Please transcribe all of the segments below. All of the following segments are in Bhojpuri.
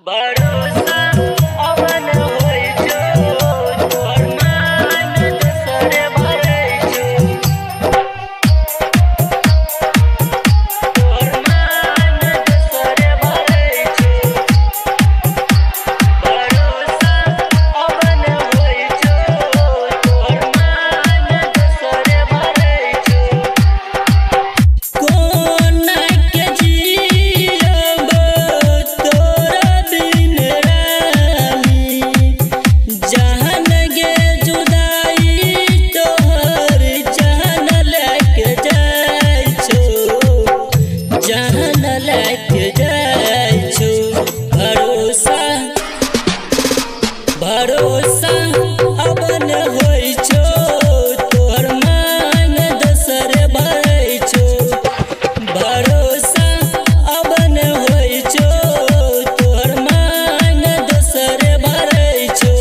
भरोसा अवन होइ छौ तोहर मान दोसरे भरै छौ तोहर मान दोसरे भरै छौ भरोसा अवन होइ छौ तोहर मान दोसरे भरै छौ कोना के जियब तोरा बिन रानी जहन गे जुदाई तोहर जहन लेके जाइ छौ जहन लेके जाइ छौ भरोसा भरोसा अवन होइ छौ तोहर मान दोसरे भरै छौ भरोसा अवन होइ छौ तोहर मान दोसरे भरै छौ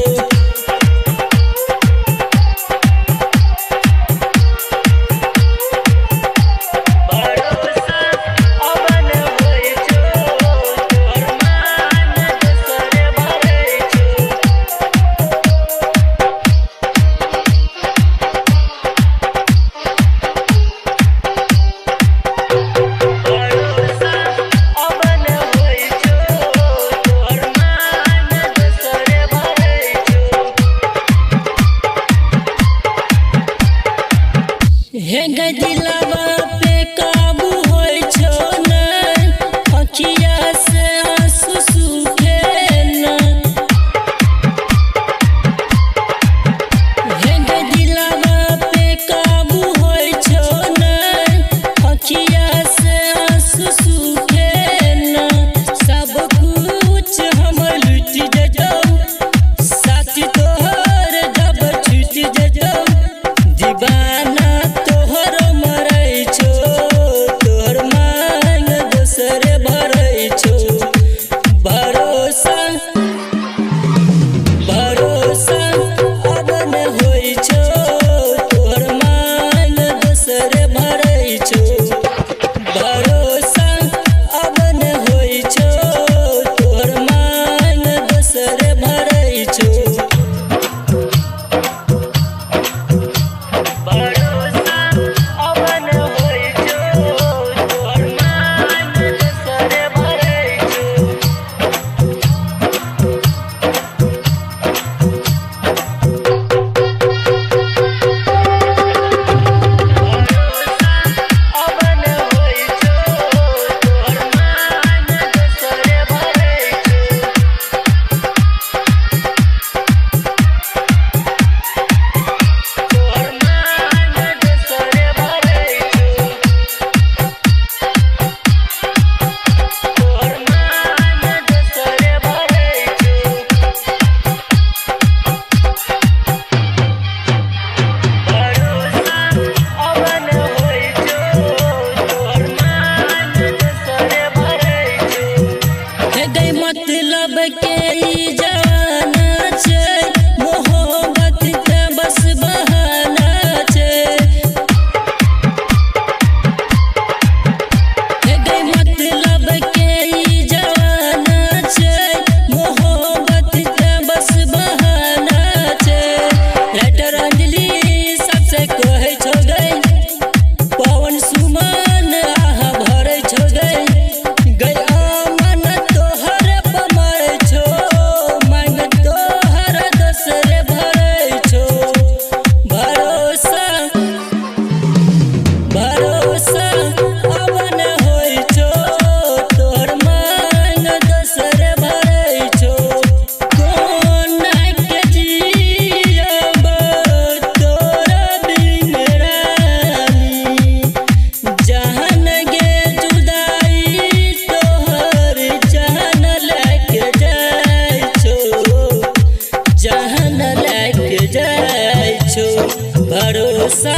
भरोसा अवन होइ छौ तोहर मान दोसरे भरै छौ भरोसा अवन होइ छौ तोहर मान दोसरे भरै छौ हे गे दिलवा पे काबू होइ छौ नै अखिया से आंसू सूखे नै हे गे दिलवा पे काबू होइ छौ नै अखिया से आंसू सूखे नै सब कुछ हमर लुट जजौ साथी तोहर जब छूट जजौ दीवाना तोहर मरै छौ तोहर मान दोसरे भरै छौ भरोसा भरोसा अवन होइ छौ तोहर मान दोसरे भरै छौ भरोसा अवन होइ छौ तोहर मान दोसरे भरै छौ भरोसा अवन होइ छौ तोहर मान दोसरे भरै छौ भरोसा अवन होइ छौ तोहर मान दोसरे भरै छौ तोहर मान दोसरे भरै छौ तोहर मान दोसरे भरै छौ भरोसा अवन होइ छौ तोहर मान दोसरे भरै छौ हे गई मतलब के ई जवाना छै मोहब्बत के बस बहाना छै हे गई मतलब के ई जवाना छै मोहब्बत के बस बहाना छै राइटर अंजलि सबसे कहै छौ गई पवन सुमन आहा भरै छौ गई अमन तोहर पमरै छौ मांग तोहर दोसरे भरै छौ भरोसा भरोसा अवन होइ छौ तोहर मान दोसरे भरै छौ कोना के जियब तोरा बिन रानी जहन गे जुदाई तोहर जहन लेके जाइ छौ जहन लेके जाइ छौ भरोसा